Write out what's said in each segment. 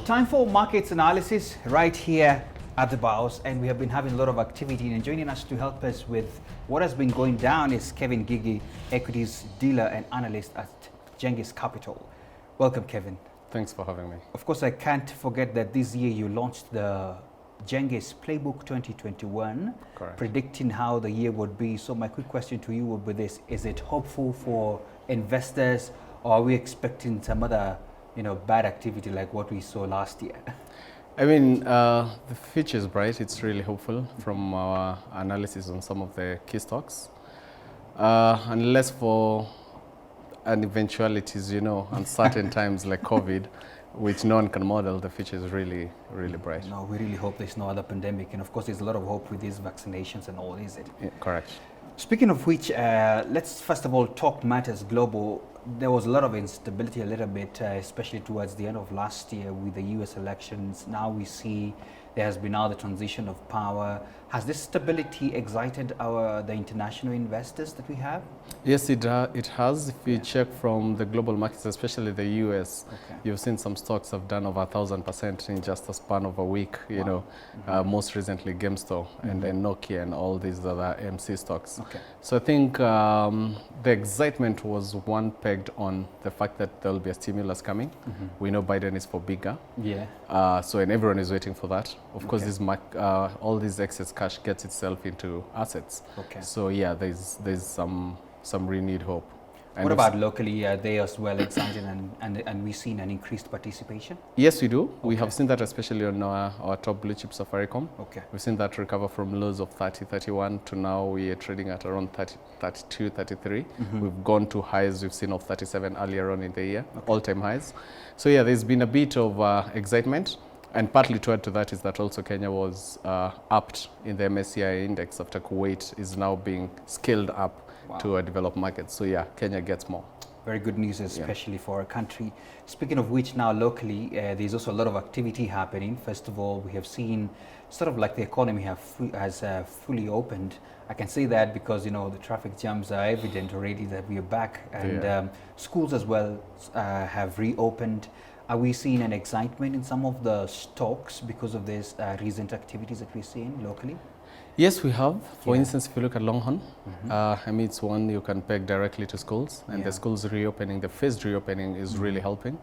Time for markets analysis right here at the Bows, and we have been having a lot of activity. And joining us to help us with what has been going down is Kevin Gigi, equities dealer and analyst at Genghis Capital. Welcome, Kevin. Thanks for having me. Of course, I can't forget that this year you launched the Genghis Playbook 2021, Correct. predicting how the year would be. So my quick question to you would be this: is it hopeful for investors, or are we expecting some other, bad activity like what we saw last year? I mean, the future is bright. It's really hopeful from our analysis on some of the key stocks. Unless for an eventualities, uncertain times like COVID, which no one can model, the future is really, really bright. No, we really hope there's no other pandemic. And of course, there's a lot of hope with these vaccinations and all, is it? Yeah, correct. Speaking of which, let's first of all talk matters global. There was a lot of instability a little bit, especially towards the end of last year with the US elections. Now we see there has been now the transition of power. Has this stability excited the international investors that we have? Yes, it has. If you check from the global markets, especially the US, you've seen some stocks have done over 1,000% in just a span of a week. Most recently GameStop and Nokia and all these other MC stocks. So I think the excitement was one pegged on the fact that there will be a stimulus coming. We know Biden is for bigger. And everyone is waiting for that. Of course, all this excess cash gets itself into assets. So yeah, there's some renewed hope. And what about locally? Are they as well excited and we've seen an increased participation? Yes, we do. We have seen that especially on our top blue chip Safaricom. We've seen that recover from lows of 30, 31 to now we are trading at around 30, 32, 33. We've gone to highs we've seen of 37 earlier on in the year, all-time highs. So yeah, there's been a bit of excitement. And partly to add to that is that also Kenya was upped in the MSCI index after Kuwait is now being scaled up to a developed market. So yeah, Kenya gets more. Very good news, especially for our country. Speaking of which, now locally, there's also a lot of activity happening. First of all, we have seen sort of like the economy has fully opened. I can say that because, the traffic jams are evident already that we are back. And schools as well have reopened. Are we seeing an excitement in some of the stocks because of these recent activities that we're seeing locally? Yes, we have. For instance, if you look at Longhorn, it's one you can peg directly to schools, and the schools reopening, the phased reopening is really helping.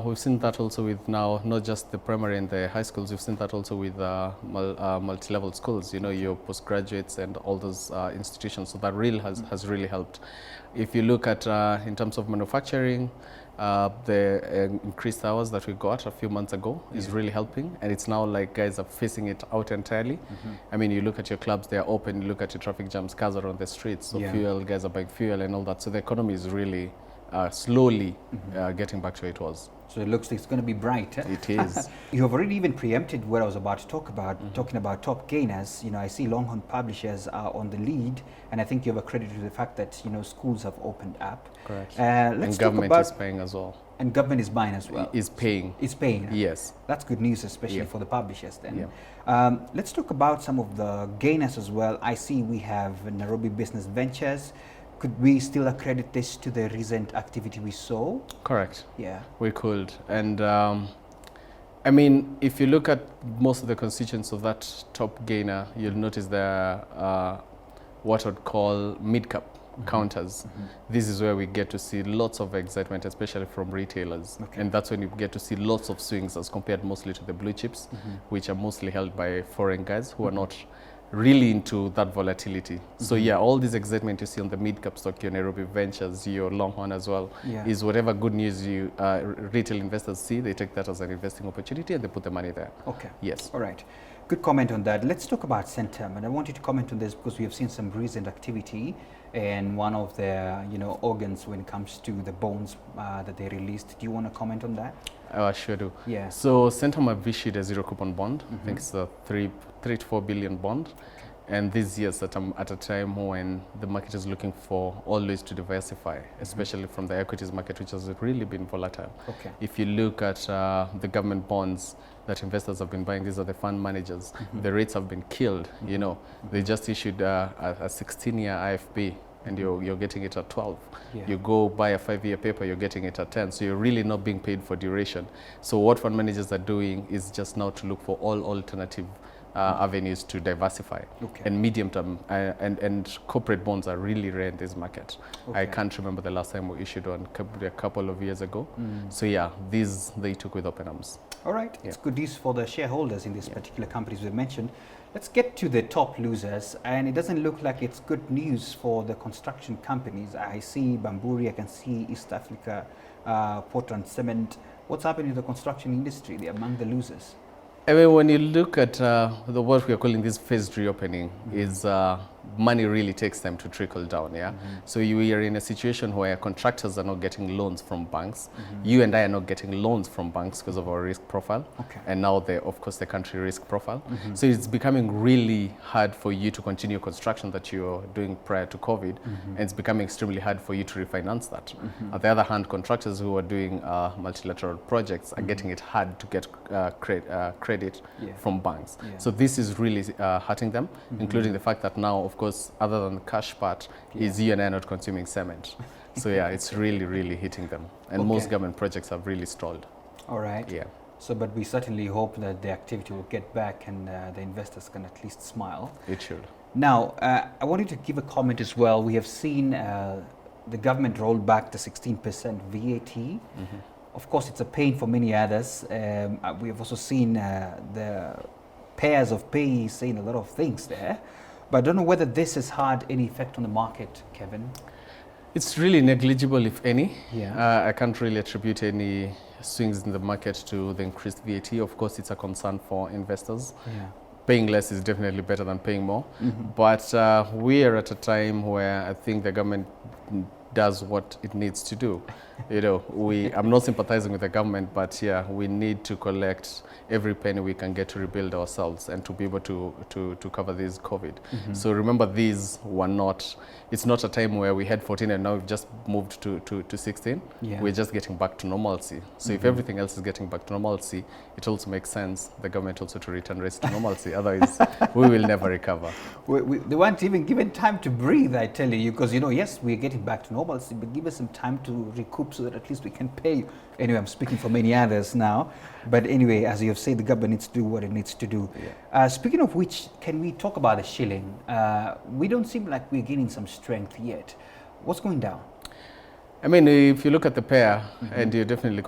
We've seen that also with now, not just the primary and the high schools, we've seen that also with multi-level schools, your postgraduates and all those institutions. So that really has really helped. If you look at, in terms of manufacturing, the increased hours that we got a few months ago is really helping, and it's now like guys are facing it out entirely. I mean, you look at your clubs, they are open, you look at your traffic jams, cars are on the streets, so fuel, guys are buying fuel and all that. So the economy is really slowly getting back to where it was. So it looks like it's going to be bright. It is. You have already even preempted what I was about to talk about, talking about top gainers. I see Longhorn Publishers are on the lead, and I think you have accredited the fact that, schools have opened up. Correct. And government is paying as well. And government is buying as well. Is paying. Is paying. Yes. That's good news, especially for the publishers then. Let's talk about some of the gainers as well. I see we have Nairobi Business Ventures. Could we still accredit this to the recent activity we saw? Correct. Yeah. We could. And I mean, if you look at most of the constituents of that top gainer, you'll notice there are what I'd call mid-cap counters. This is where we get to see lots of excitement, especially from retailers. And that's when you get to see lots of swings as compared mostly to the blue chips, which are mostly held by foreign guys who are not really into that volatility. So yeah, all this excitement you see on the mid-cap stock, your Nairobi Ventures, your Longhorn as well, is whatever good news you retail investors see, they take that as an investing opportunity and they put the money there. Yes. All right. Good comment on that. Let's talk about Centum, and I want you to comment on this because we have seen some recent activity and one of their organs when it comes to the bonds that they released. Do you want to comment on that? I sure do. Yeah. So Centum have issued a zero coupon bond. I think it's a 3 to 4 billion bond. And this year at a time when the market is looking for always to diversify, especially from the equities market, which has really been volatile. If you look at the government bonds that investors have been buying, these are the fund managers, the rates have been killed. They just issued a 16-year IFB and you're getting it at 12. Yeah. You go buy a 5-year paper, you're getting it at 10. So you're really not being paid for duration. So what fund managers are doing is just now to look for all alternative avenues to diversify. Okay. And medium term and corporate bonds are really rare in this market. Okay. I can't remember the last time we issued one, a couple of years ago. So yeah, these they took with open arms. All right, Yeah. it's good news for the shareholders in these particular companies we've mentioned. Let's get to the top losers, and it doesn't look like it's good news for the construction companies. I see Bamburi, I can see East Africa, Portland Cement. What's happening in the construction industry? They're among the losers. I mean, when you look at what we are calling this phased reopening, is money really takes time to trickle down, yeah? So you are in a situation where contractors are not getting loans from banks. You and I are not getting loans from banks because of our risk profile. Okay. And now, of course, the country risk profile. So it's becoming really hard for you to continue construction that you're doing prior to COVID. And it's becoming extremely hard for you to refinance that. On the other hand, contractors who are doing multilateral projects are getting it hard to get credit from banks. So this is really hurting them, including the fact that now, of course, other than the cash part, is you and I not consuming cement. So yeah, it's really hitting them. And most government projects have really stalled. All right. Yeah. So, but we certainly hope that the activity will get back and the investors can at least smile. It should. Now, I wanted to give a comment as well. We have seen the government roll back the 16% VAT. Of course, it's a pain for many others. We have also seen the pairs of pay saying a lot of things there. But I don't know whether this has had any effect on the market, Kevin. It's really negligible, if any. Yeah. I can't really attribute any swings in the market to the increased VAT. Of course, it's a concern for investors. Yeah. Paying less is definitely better than paying more. But we are at a time where I think the government does what it needs to do. You know, I'm not sympathizing with the government, but yeah, we need to collect every penny we can get to rebuild ourselves and to be able to cover this COVID. So remember, these were not, it's not a time where we had 14 and now we've just moved to 16. Yeah. We're just getting back to normalcy. So if everything else is getting back to normalcy, it also makes sense, the government also to return rates to normalcy. Otherwise, we will never recover. They weren't even given time to breathe, I tell you, because, you know, yes, we're getting back to normalcy, but give us some time to recoup so that at least we can pay you. Anyway, I'm speaking for many others now. But anyway, as you have said, the government needs to do what it needs to do. Yeah. Speaking of which, can we talk about the shilling? We don't seem like we're gaining some strength yet. What's going down? I mean, if you look at the pair, and you're definitely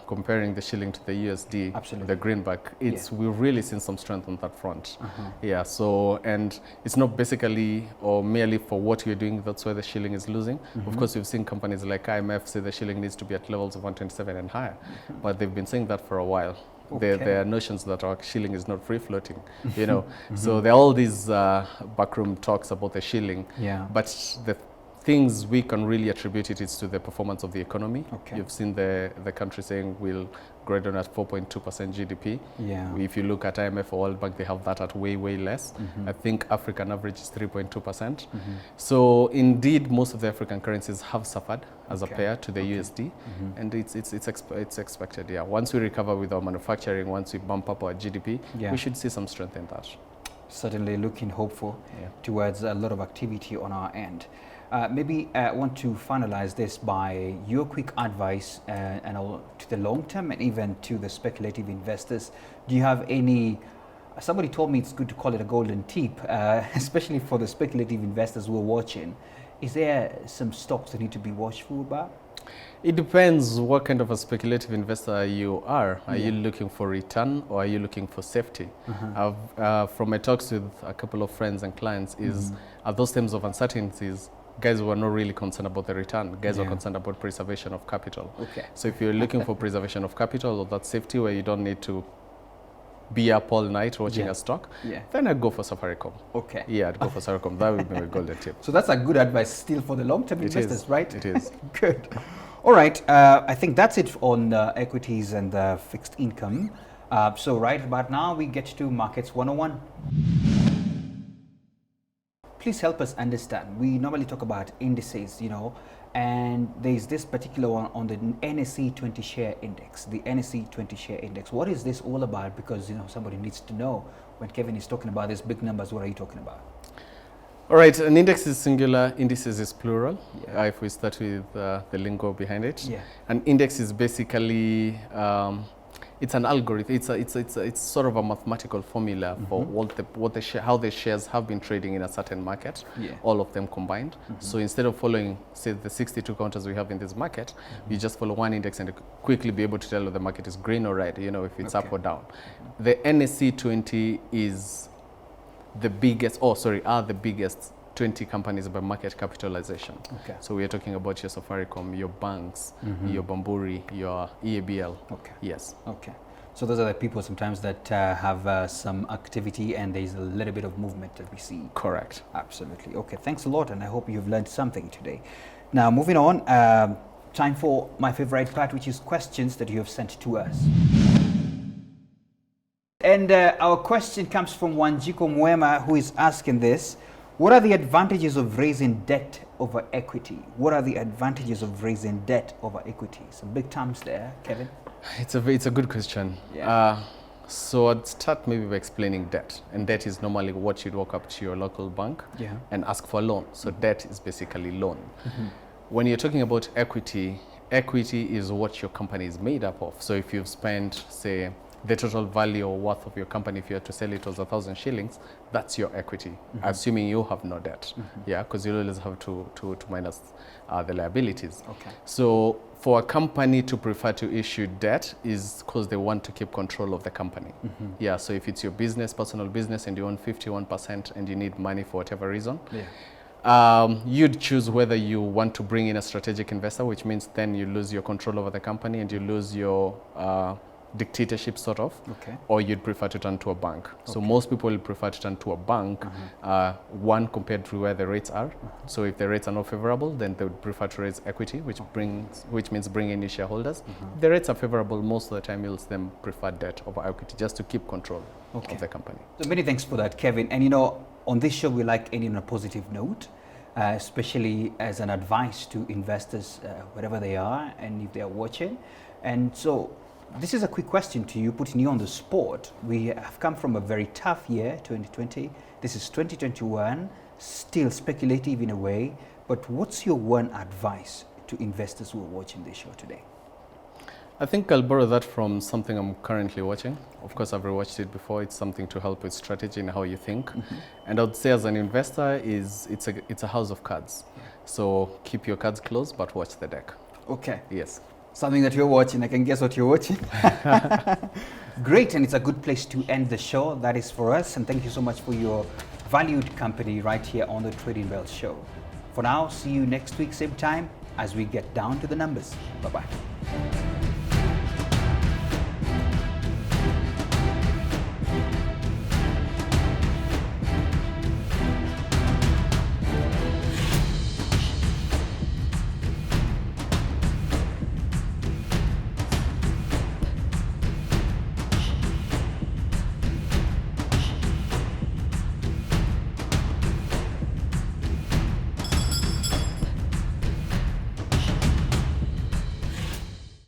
comparing the shilling to the USD, absolutely, the greenback, we've really seen some strength on that front. Yeah, so, and it's not basically or merely for what you're doing, that's why the shilling is losing. Of course, we've seen companies like IMF say the shilling needs to be at levels of 127 and higher, but they've been saying that for a while. Okay. There are notions that our shilling is not free floating, you know. So there are all these backroom talks about the shilling, but the things we can really attribute it is to the performance of the economy. Okay. You've seen the country saying we'll grow down at 4.2% GDP. Yeah. If you look at IMF or World Bank, they have that at way less. I think African average is 3.2%. So indeed, most of the African currencies have suffered as a pair to the USD, and it's expected. Yeah. Once we recover with our manufacturing, once we bump up our GDP, we should see some strength in that. Certainly looking hopeful towards a lot of activity on our end. Maybe I want to finalize this by your quick advice to the long term and even to the speculative investors. Do you have any, somebody told me it's good to call it a golden tip, especially for the speculative investors who are watching. Is there some stocks that need to be watchful about? It depends what kind of a speculative investor you are. Are you looking for return or are you looking for safety? From my talks with a couple of friends and clients at those times of uncertainties, guys were not really concerned about the return. Guys were concerned about preservation of capital. Okay. So if you're looking for preservation of capital or that safety where you don't need to be up all night watching a stock, then I'd go for Safaricom. Okay. Yeah, I'd go for Safaricom. That would be my golden tip. So that's a good advice still for the long-term investors, right? It is. Good. All right. I think that's it on equities and fixed income. So right about now, we get to Markets 101. Please help us understand. We normally talk about indices, you know, and there's this particular one on the NSE 20 share index, the NSE 20 share index. What is this all about? Because, you know, somebody needs to know when Kevin is talking about these big numbers, what are you talking about? All right, an index is singular, indices is plural. Yeah. If we start with the lingo behind it. Yeah. An index is basically, it's an algorithm. It's sort of a mathematical formula for how the shares have been trading in a certain market, all of them combined. So instead of following, say, the 62 counters we have in this market, you just follow one index and quickly be able to tell if the market is green or red, you know, if it's up or down. The NSE 20 is the biggest, are the biggest 20 companies by market capitalization. Okay. So we are talking about your Safaricom, your banks, your Bamburi, your EABL. Okay. Yes. Okay. So those are the people sometimes that have some activity and there's a little bit of movement that we see. Correct. Absolutely. Okay. Thanks a lot, and I hope you've learned something today. Now, moving on, time for my favorite part, which is questions that you have sent to us. And our question comes from Wanjiko Mwema, who is asking this. What are the advantages of raising debt over equity? What are the advantages of raising debt over equity? Some big terms there, Kevin. It's a good question. Yeah. So I'd start maybe by explaining debt. And debt is normally what you'd walk up to your local bank and ask for a loan. So debt is basically loan. When you're talking about equity, equity is what your company is made up of. So if you've spent, say, the total value or worth of your company, if you had to sell it, was 1,000 shillings, that's your equity, assuming you have no debt. Yeah, because you always have to minus the liabilities. Okay. So for a company to prefer to issue debt is because they want to keep control of the company. Yeah, so if it's your business, personal business, and you own 51% and you need money for whatever reason, you'd choose whether you want to bring in a strategic investor, which means then you lose your control over the company and you lose your dictatorship sort of, or you'd prefer to turn to a bank. So most people will prefer to turn to a bank, one, compared to where the rates are. So if the rates are not favorable, then they would prefer to raise equity, which means bring in new shareholders. If the rates are favorable, most of the time you'll see them prefer debt over equity, just to keep control of the company. So many thanks for that, Kevin. And you know, on this show, we like ending on a positive note, especially as an advice to investors, wherever they are and if they are watching. And so this is a quick question to you, putting you on the spot. We have come from a very tough year, 2020. This is 2021, still speculative in a way. But what's your one advice to investors who are watching this show today? I think I'll borrow that from something I'm currently watching. Of course, I've rewatched it before. It's something to help with strategy and how you think. And I would say as an investor, it's a house of cards. So keep your cards close, but watch the deck. Okay. Yes. Something that you're watching, I can guess what you're watching. Great, and it's a good place to end the show. That is for us, and thank you so much for your valued company right here on the Trading Bells Show. For now, see you next week, same time, as we get down to the numbers. Bye-bye.